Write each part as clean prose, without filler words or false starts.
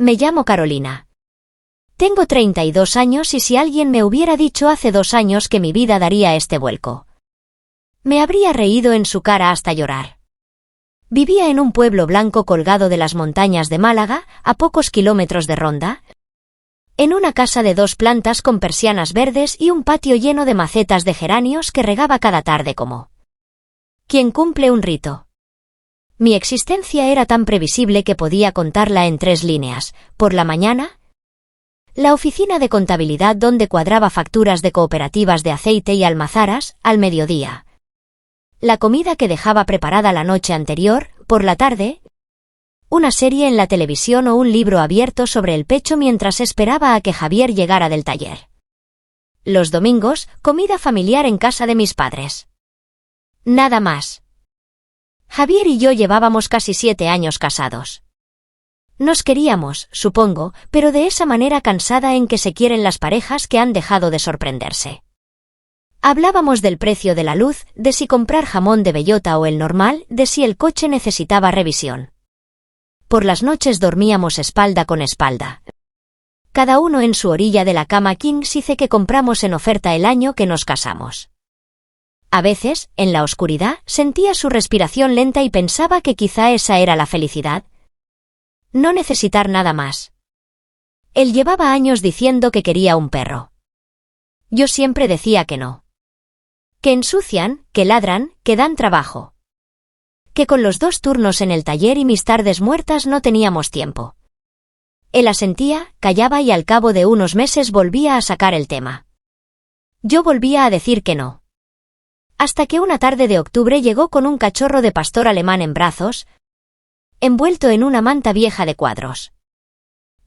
Me llamo Carolina. Tengo 32 años y si alguien me hubiera dicho hace 2 años que mi vida daría este vuelco, me habría reído en su cara hasta llorar. Vivía en un pueblo blanco colgado de las montañas de Málaga, a pocos kilómetros de Ronda, en una casa de 2 plantas con persianas verdes y un patio lleno de macetas de geranios que regaba cada tarde como quien cumple un rito. Mi existencia era tan previsible que podía contarla en 3 líneas. Por la mañana, la oficina de contabilidad donde cuadraba facturas de cooperativas de aceite y almazaras. Al mediodía, la comida que dejaba preparada la noche anterior. Por la tarde, una serie en la televisión o un libro abierto sobre el pecho mientras esperaba a que Javier llegara del taller. Los domingos, comida familiar en casa de mis padres. Nada más. Javier y yo llevábamos casi 7 años casados. Nos queríamos, supongo, pero de esa manera cansada en que se quieren las parejas que han dejado de sorprenderse. Hablábamos del precio de la luz, de si comprar jamón de bellota o el normal, de si el coche necesitaba revisión. Por las noches dormíamos espalda con espalda. Cada uno en su orilla de la cama king size que compramos en oferta el año que nos casamos. A veces, en la oscuridad, sentía su respiración lenta y pensaba que quizá esa era la felicidad. No necesitar nada más. Él llevaba años diciendo que quería un perro. Yo siempre decía que no. Que ensucian, que ladran, que dan trabajo. Que con los 2 turnos en el taller y mis tardes muertas no teníamos tiempo. Él asentía, callaba y al cabo de unos meses volvía a sacar el tema. Yo volvía a decir que no. Hasta que una tarde de octubre llegó con un cachorro de pastor alemán en brazos, envuelto en una manta vieja de cuadros.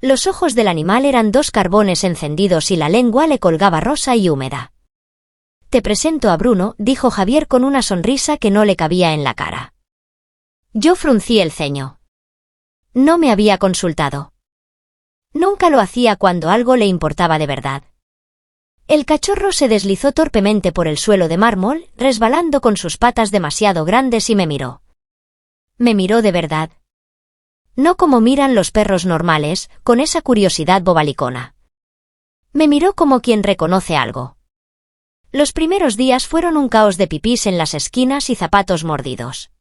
Los ojos del animal eran 2 carbones encendidos y la lengua le colgaba rosa y húmeda. «Te presento a Bruno», dijo Javier con una sonrisa que no le cabía en la cara. Yo fruncí el ceño. No me había consultado. Nunca lo hacía cuando algo le importaba de verdad. El cachorro se deslizó torpemente por el suelo de mármol, resbalando con sus patas demasiado grandes y me miró. Me miró de verdad. No como miran los perros normales, con esa curiosidad bobalicona. Me miró como quien reconoce algo. Los primeros días fueron un caos de pipís en las esquinas y zapatos mordidos.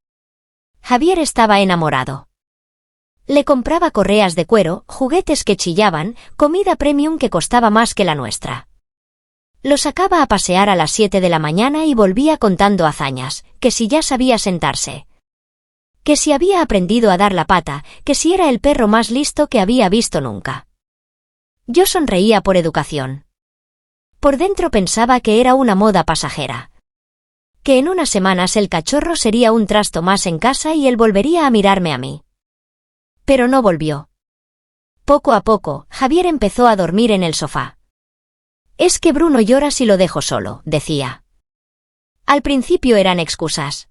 Javier estaba enamorado. Le compraba correas de cuero, juguetes que chillaban, comida premium que costaba más que la nuestra. Lo sacaba a pasear a las 7 de la mañana y volvía contando hazañas, que si ya sabía sentarse, que si había aprendido a dar la pata, que si era el perro más listo que había visto nunca. Yo sonreía por educación. Por dentro pensaba que era una moda pasajera. Que en unas semanas el cachorro sería un trasto más en casa y él volvería a mirarme a mí. Pero no volvió. Poco a poco, Javier empezó a dormir en el sofá. «Es que Bruno llora si lo dejo solo», decía. Al principio eran excusas.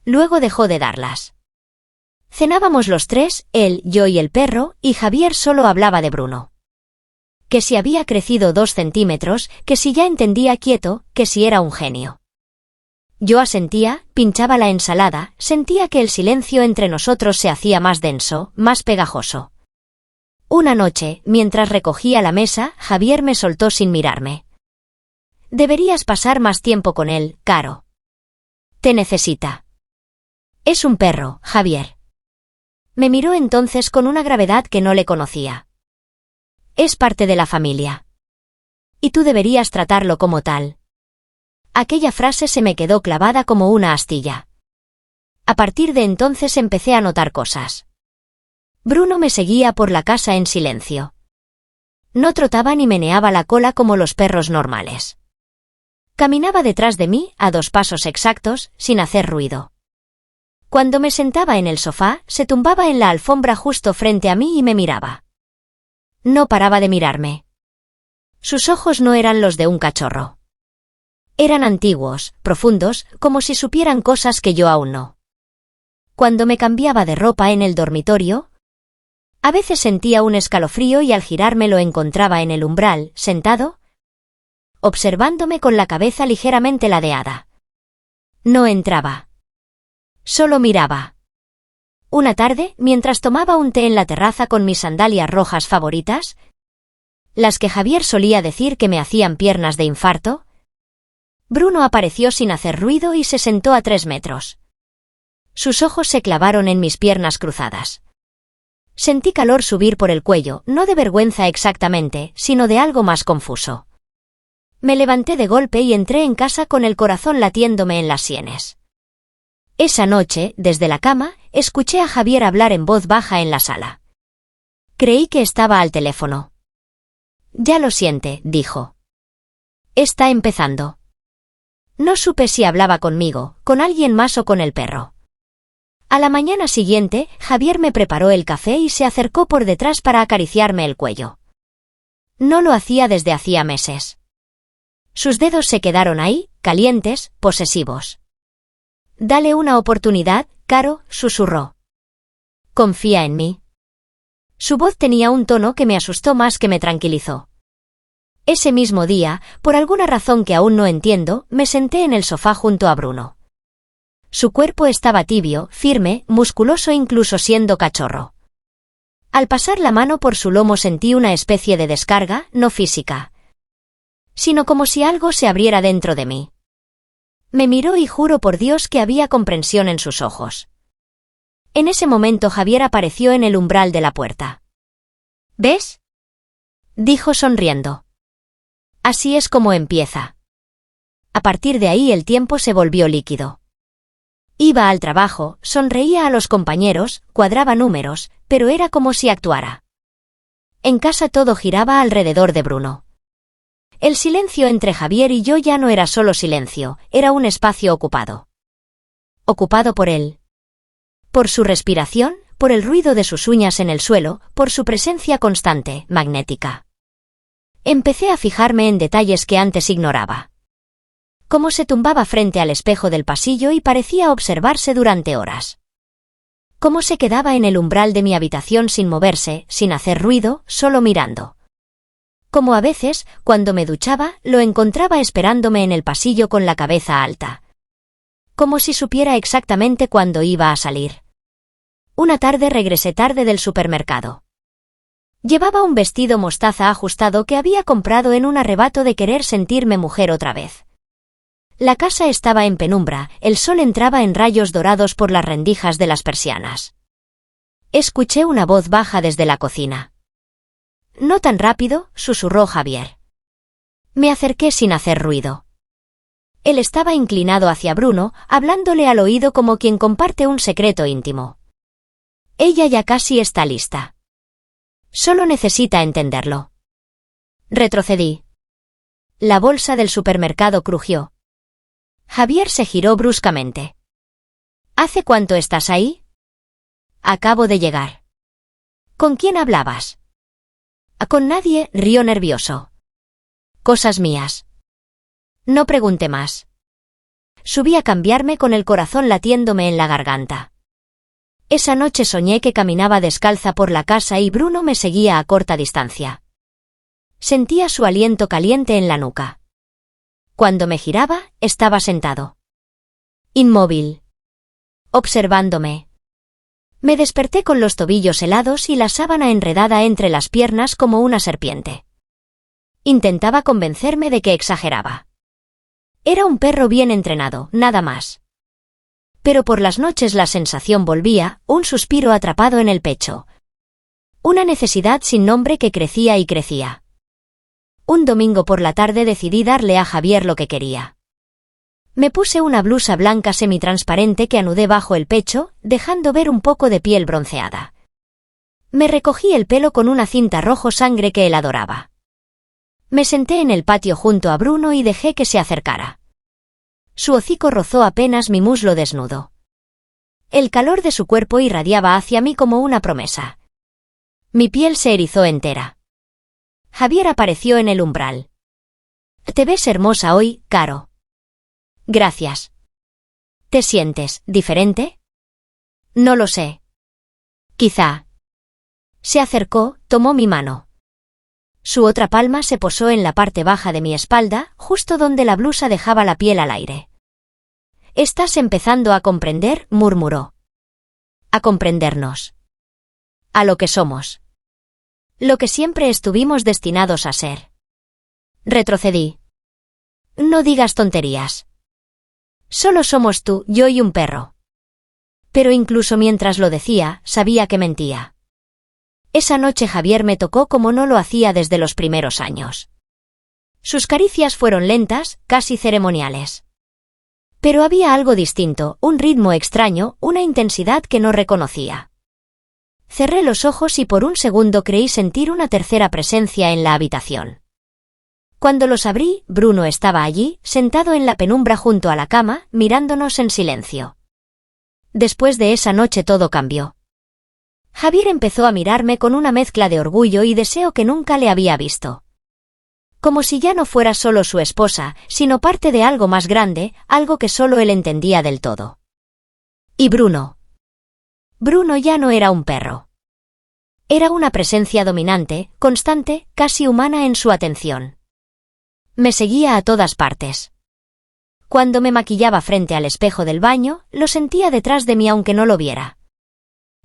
Luego dejó de darlas. Cenábamos los 3, él, yo y el perro, y Javier solo hablaba de Bruno. Que si había crecido 2 centímetros, que si ya entendía quieto, que si era un genio. Yo asentía, pinchaba la ensalada, sentía que el silencio entre nosotros se hacía más denso, más pegajoso. Una noche, mientras recogía la mesa, Javier me soltó sin mirarme. «Deberías pasar más tiempo con él, Caro. Te necesita. Es un perro, Javier». Me miró entonces con una gravedad que no le conocía. «Es parte de la familia. Y tú deberías tratarlo como tal». Aquella frase se me quedó clavada como una astilla. A partir de entonces empecé a notar cosas. Bruno me seguía por la casa en silencio. No trotaba ni meneaba la cola como los perros normales. Caminaba detrás de mí, a 2 pasos exactos, sin hacer ruido. Cuando me sentaba en el sofá, se tumbaba en la alfombra justo frente a mí y me miraba. No paraba de mirarme. Sus ojos no eran los de un cachorro. Eran antiguos, profundos, como si supieran cosas que yo aún no. Cuando me cambiaba de ropa en el dormitorio, a veces sentía un escalofrío y al girarme lo encontraba en el umbral, sentado, observándome con la cabeza ligeramente ladeada. No entraba. Solo miraba. Una tarde, mientras tomaba un té en la terraza con mis sandalias rojas favoritas, las que Javier solía decir que me hacían piernas de infarto, Bruno apareció sin hacer ruido y se sentó a 3 metros. Sus ojos se clavaron en mis piernas cruzadas. Sentí calor subir por el cuello, no de vergüenza exactamente, sino de algo más confuso. Me levanté de golpe y entré en casa con el corazón latiéndome en las sienes. Esa noche, desde la cama, escuché a Javier hablar en voz baja en la sala. Creí que estaba al teléfono. Ya lo siente, dijo. Está empezando. No supe si hablaba conmigo, con alguien más o con el perro. A la mañana siguiente, Javier me preparó el café y se acercó por detrás para acariciarme el cuello. No lo hacía desde hacía meses. Sus dedos se quedaron ahí, calientes, posesivos. Dale una oportunidad, Caro, susurró. Confía en mí. Su voz tenía un tono que me asustó más que me tranquilizó. Ese mismo día, por alguna razón que aún no entiendo, me senté en el sofá junto a Bruno. Su cuerpo estaba tibio, firme, musculoso incluso siendo cachorro. Al pasar la mano por su lomo sentí una especie de descarga, no física, sino como si algo se abriera dentro de mí. Me miró y juro por Dios que había comprensión en sus ojos. En ese momento Javier apareció en el umbral de la puerta. ¿Ves?, dijo sonriendo. Así es como empieza. A partir de ahí el tiempo se volvió líquido. Iba al trabajo, sonreía a los compañeros, cuadraba números, pero era como si actuara. En casa todo giraba alrededor de Bruno. El silencio entre Javier y yo ya no era solo silencio, era un espacio ocupado. Ocupado por él. Por su respiración, por el ruido de sus uñas en el suelo, por su presencia constante, magnética. Empecé a fijarme en detalles que antes ignoraba. Cómo se tumbaba frente al espejo del pasillo y parecía observarse durante horas. Cómo se quedaba en el umbral de mi habitación sin moverse, sin hacer ruido, solo mirando. Como a veces, cuando me duchaba, lo encontraba esperándome en el pasillo con la cabeza alta. Como si supiera exactamente cuándo iba a salir. Una tarde regresé tarde del supermercado. Llevaba un vestido mostaza ajustado que había comprado en un arrebato de querer sentirme mujer otra vez. La casa estaba en penumbra, el sol entraba en rayos dorados por las rendijas de las persianas. Escuché una voz baja desde la cocina. No tan rápido, susurró Javier. Me acerqué sin hacer ruido. Él estaba inclinado hacia Bruno, hablándole al oído como quien comparte un secreto íntimo. Ella ya casi está lista. Solo necesita entenderlo. Retrocedí. La bolsa del supermercado crujió. Javier se giró bruscamente. ¿Hace cuánto estás ahí? Acabo de llegar. ¿Con quién hablabas? Con nadie, rió nervioso. Cosas mías. No pregunté más. Subí a cambiarme con el corazón latiéndome en la garganta. Esa noche soñé que caminaba descalza por la casa y Bruno me seguía a corta distancia. Sentía su aliento caliente en la nuca. Cuando me giraba, estaba sentado. Inmóvil. Observándome. Me desperté con los tobillos helados y la sábana enredada entre las piernas como una serpiente. Intentaba convencerme de que exageraba. Era un perro bien entrenado, nada más. Pero por las noches la sensación volvía, un suspiro atrapado en el pecho. Una necesidad sin nombre que crecía y crecía. Un domingo por la tarde decidí darle a Javier lo que quería. Me puse una blusa blanca semitransparente que anudé bajo el pecho, dejando ver un poco de piel bronceada. Me recogí el pelo con una cinta rojo sangre que él adoraba. Me senté en el patio junto a Bruno y dejé que se acercara. Su hocico rozó apenas mi muslo desnudo. El calor de su cuerpo irradiaba hacia mí como una promesa. Mi piel se erizó entera. Javier apareció en el umbral. Te ves hermosa hoy, Caro. Gracias. ¿Te sientes diferente? No lo sé. Quizá. Se acercó, tomó mi mano. Su otra palma se posó en la parte baja de mi espalda, justo donde la blusa dejaba la piel al aire. Estás empezando a comprender, murmuró. A comprendernos. A lo que somos. Lo que siempre estuvimos destinados a ser. Retrocedí. No digas tonterías. Solo somos tú, yo y un perro. Pero incluso mientras lo decía, sabía que mentía. Esa noche Javier me tocó como no lo hacía desde los primeros años. Sus caricias fueron lentas, casi ceremoniales. Pero había algo distinto, un ritmo extraño, una intensidad que no reconocía. Cerré los ojos y por un segundo creí sentir una tercera presencia en la habitación. Cuando los abrí, Bruno estaba allí, sentado en la penumbra junto a la cama, mirándonos en silencio. Después de esa noche todo cambió. Javier empezó a mirarme con una mezcla de orgullo y deseo que nunca le había visto. Como si ya no fuera solo su esposa, sino parte de algo más grande, algo que solo él entendía del todo. Y Bruno. Bruno ya no era un perro. Era una presencia dominante, constante, casi humana en su atención. Me seguía a todas partes. Cuando me maquillaba frente al espejo del baño, lo sentía detrás de mí aunque no lo viera.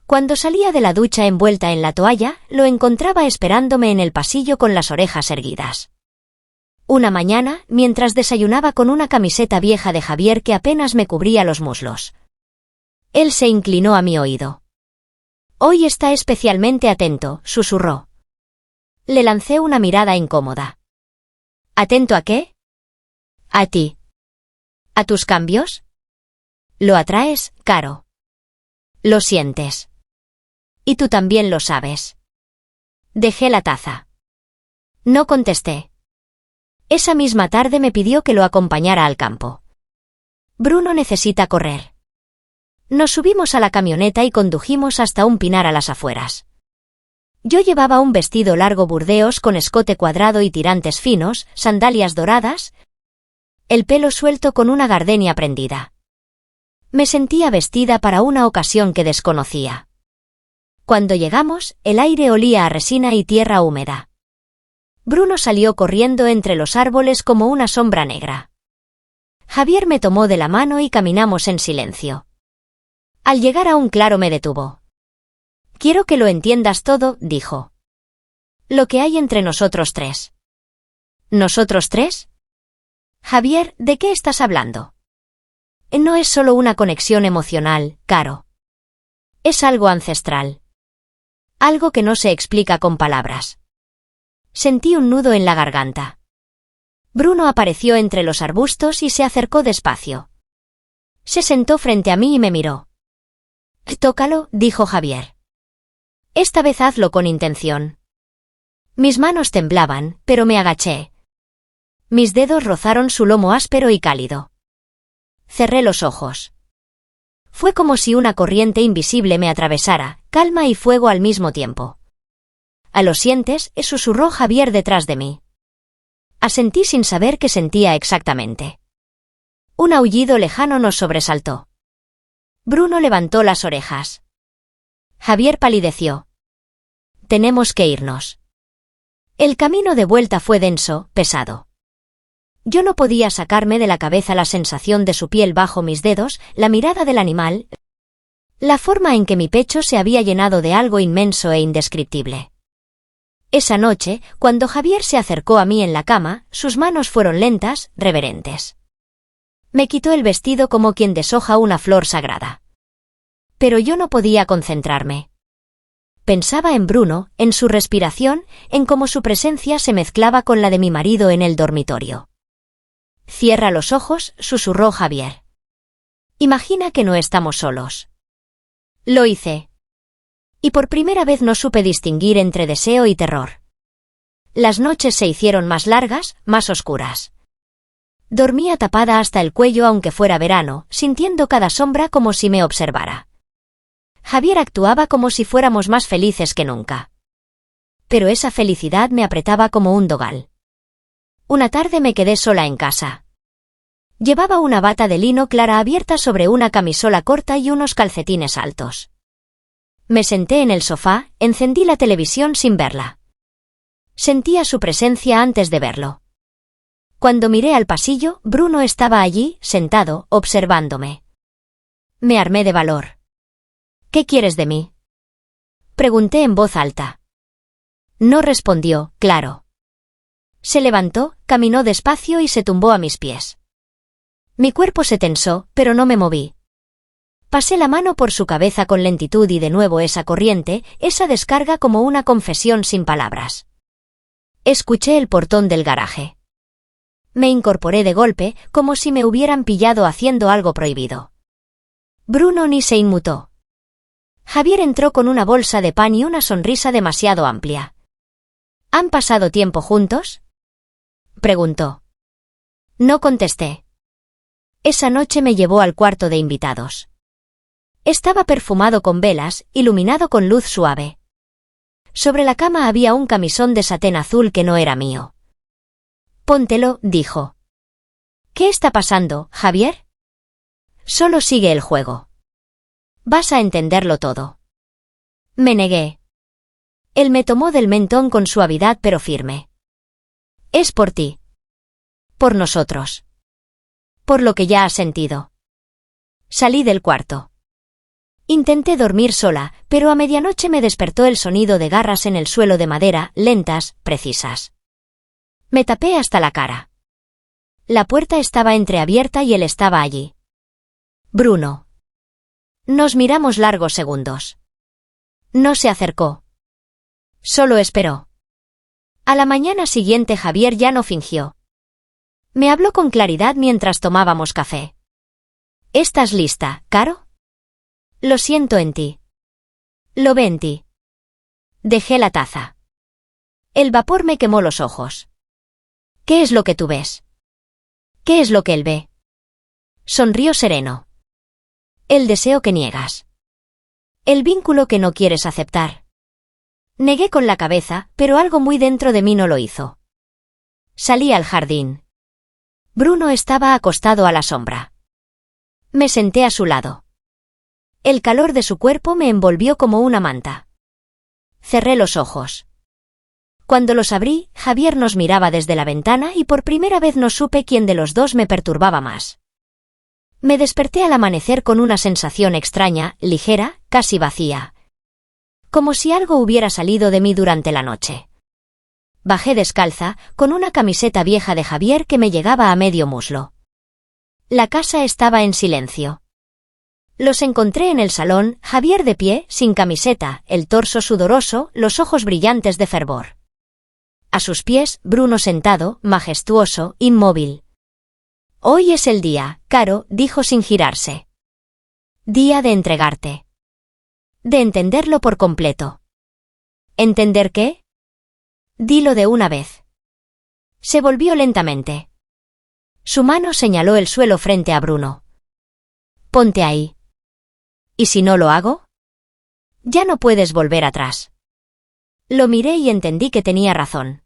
Cuando salía de la ducha envuelta en la toalla, lo encontraba esperándome en el pasillo con las orejas erguidas. Una mañana, mientras desayunaba con una camiseta vieja de Javier que apenas me cubría los muslos. Él se inclinó a mi oído. «Hoy está especialmente atento», susurró. Le lancé una mirada incómoda. «¿Atento a qué?» «A ti». «¿A tus cambios?» «Lo atraes, Caro. Lo sientes. Y tú también lo sabes». Dejé la taza. No contesté. Esa misma tarde me pidió que lo acompañara al campo. Bruno necesita correr. Nos subimos a la camioneta y condujimos hasta un pinar a las afueras. Yo llevaba un vestido largo burdeos con escote cuadrado y tirantes finos, sandalias doradas, el pelo suelto con una gardenia prendida. Me sentía vestida para una ocasión que desconocía. Cuando llegamos, el aire olía a resina y tierra húmeda. Bruno salió corriendo entre los árboles como una sombra negra. Javier me tomó de la mano y caminamos en silencio. Al llegar a un claro me detuvo. «Quiero que lo entiendas todo», dijo. «Lo que hay entre nosotros tres». ¿Nosotros tres? Javier, ¿de qué estás hablando? No es solo una conexión emocional, Caro. Es algo ancestral. Algo que no se explica con palabras. Sentí un nudo en la garganta. Bruno apareció entre los arbustos y se acercó despacio. Se sentó frente a mí y me miró. «Tócalo», dijo Javier. «Esta vez hazlo con intención». Mis manos temblaban, pero me agaché. Mis dedos rozaron su lomo áspero y cálido. Cerré los ojos. Fue como si una corriente invisible me atravesara, calma y fuego al mismo tiempo. «¿Lo sientes?», susurró Javier detrás de mí. Asentí sin saber qué sentía exactamente. Un aullido lejano nos sobresaltó. Bruno levantó las orejas. Javier palideció. «Tenemos que irnos». El camino de vuelta fue denso, pesado. Yo no podía sacarme de la cabeza la sensación de su piel bajo mis dedos, la mirada del animal, la forma en que mi pecho se había llenado de algo inmenso e indescriptible. Esa noche, cuando Javier se acercó a mí en la cama, sus manos fueron lentas, reverentes. Me quitó el vestido como quien deshoja una flor sagrada. Pero yo no podía concentrarme. Pensaba en Bruno, en su respiración, en cómo su presencia se mezclaba con la de mi marido en el dormitorio. «Cierra los ojos», susurró Javier. «Imagina que no estamos solos». Lo hice. Y por primera vez no supe distinguir entre deseo y terror. Las noches se hicieron más largas, más oscuras. Dormía tapada hasta el cuello aunque fuera verano, sintiendo cada sombra como si me observara. Javier actuaba como si fuéramos más felices que nunca. Pero esa felicidad me apretaba como un dogal. Una tarde me quedé sola en casa. Llevaba una bata de lino clara abierta sobre una camisola corta y unos calcetines altos. Me senté en el sofá, encendí la televisión sin verla. Sentía su presencia antes de verlo. Cuando miré al pasillo, Bruno estaba allí, sentado, observándome. Me armé de valor. ¿Qué quieres de mí? Pregunté en voz alta. No respondió, claro. Se levantó, caminó despacio y se tumbó a mis pies. Mi cuerpo se tensó, pero no me moví. Pasé la mano por su cabeza con lentitud y de nuevo esa corriente, esa descarga como una confesión sin palabras. Escuché el portón del garaje. Me incorporé de golpe, como si me hubieran pillado haciendo algo prohibido. Bruno ni se inmutó. Javier entró con una bolsa de pan y una sonrisa demasiado amplia. ¿Han pasado tiempo juntos?, preguntó. No contesté. Esa noche me llevó al cuarto de invitados. Estaba perfumado con velas, iluminado con luz suave. Sobre la cama había un camisón de satén azul que no era mío. Póntelo, dijo. ¿Qué está pasando, Javier? Solo sigue el juego. Vas a entenderlo todo. Me negué. Él me tomó del mentón con suavidad pero firme. Es por ti. Por nosotros. Por lo que ya has sentido. Salí del cuarto. Intenté dormir sola, pero a medianoche me despertó el sonido de garras en el suelo de madera, lentas, precisas. Me tapé hasta la cara. La puerta estaba entreabierta y él estaba allí. Bruno. Nos miramos largos segundos. No se acercó. Solo esperó. A la mañana siguiente Javier ya no fingió. Me habló con claridad mientras tomábamos café. ¿Estás lista, Caro? Lo siento en ti. Lo ve en ti. Dejé la taza. El vapor me quemó los ojos. ¿Qué es lo que tú ves? ¿Qué es lo que él ve? Sonrió sereno. El deseo que niegas. El vínculo que no quieres aceptar. Negué con la cabeza, pero algo muy dentro de mí no lo hizo. Salí al jardín. Bruno estaba acostado a la sombra. Me senté a su lado. El calor de su cuerpo me envolvió como una manta. Cerré los ojos. Cuando los abrí, Javier nos miraba desde la ventana y por primera vez no supe quién de los dos me perturbaba más. Me desperté al amanecer con una sensación extraña, ligera, casi vacía. Como si algo hubiera salido de mí durante la noche. Bajé descalza, con una camiseta vieja de Javier que me llegaba a medio muslo. La casa estaba en silencio. Los encontré en el salón, Javier de pie, sin camiseta, el torso sudoroso, los ojos brillantes de fervor. A sus pies, Bruno sentado, majestuoso, inmóvil. Hoy es el día, Caro, dijo sin girarse. Día de entregarte. De entenderlo por completo. ¿Entender qué? Dilo de una vez. Se volvió lentamente. Su mano señaló el suelo frente a Bruno. Ponte ahí. ¿Y si no lo hago? Ya no puedes volver atrás. Lo miré y entendí que tenía razón.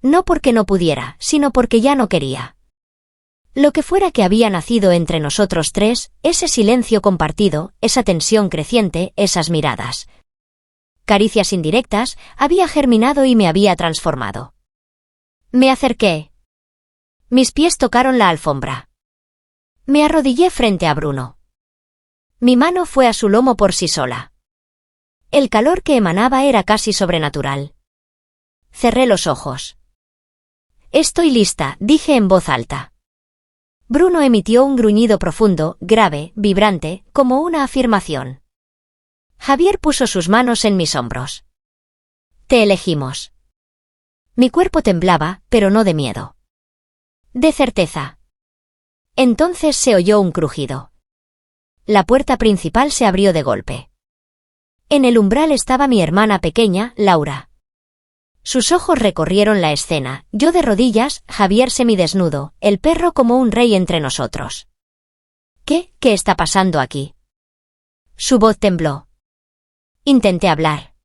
No porque no pudiera, sino porque ya no quería. Lo que fuera que había nacido entre nosotros tres, ese silencio compartido, esa tensión creciente, esas miradas. Caricias indirectas, había germinado y me había transformado. Me acerqué. Mis pies tocaron la alfombra. Me arrodillé frente a Bruno. Mi mano fue a su lomo por sí sola. El calor que emanaba era casi sobrenatural. Cerré los ojos. Estoy lista, dije en voz alta. Bruno emitió un gruñido profundo, grave, vibrante, como una afirmación. Javier puso sus manos en mis hombros. Te elegimos. Mi cuerpo temblaba, pero no de miedo. De certeza. Entonces se oyó un crujido. La puerta principal se abrió de golpe. En el umbral estaba mi hermana pequeña, Laura. Sus ojos recorrieron la escena, yo de rodillas, Javier semidesnudo, el perro como un rey entre nosotros. ¿Qué está pasando aquí? Su voz tembló. Intenté hablar.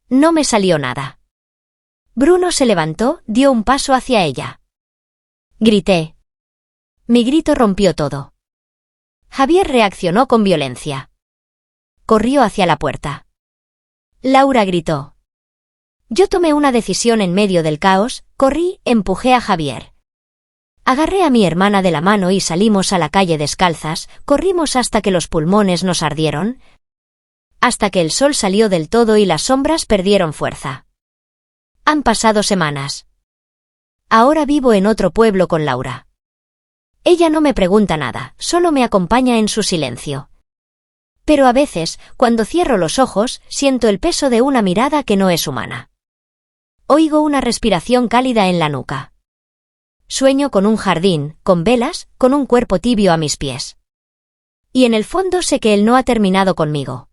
No me salió nada. Bruno se levantó, dio un paso hacia ella. Grité. Mi grito rompió todo. Javier reaccionó con violencia. Corrió hacia la puerta. Laura gritó. Yo tomé una decisión en medio del caos, corrí, empujé a Javier. Agarré a mi hermana de la mano y salimos a la calle descalzas, corrimos hasta que los pulmones nos ardieron, hasta que el sol salió del todo y las sombras perdieron fuerza. Han pasado semanas. Ahora vivo en otro pueblo con Laura. Ella no me pregunta nada, solo me acompaña en su silencio. Pero a veces, cuando cierro los ojos, siento el peso de una mirada que no es humana. Oigo una respiración cálida en la nuca. Sueño con un jardín, con velas, con un cuerpo tibio a mis pies. Y en el fondo sé que él no ha terminado conmigo.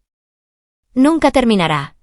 Nunca terminará.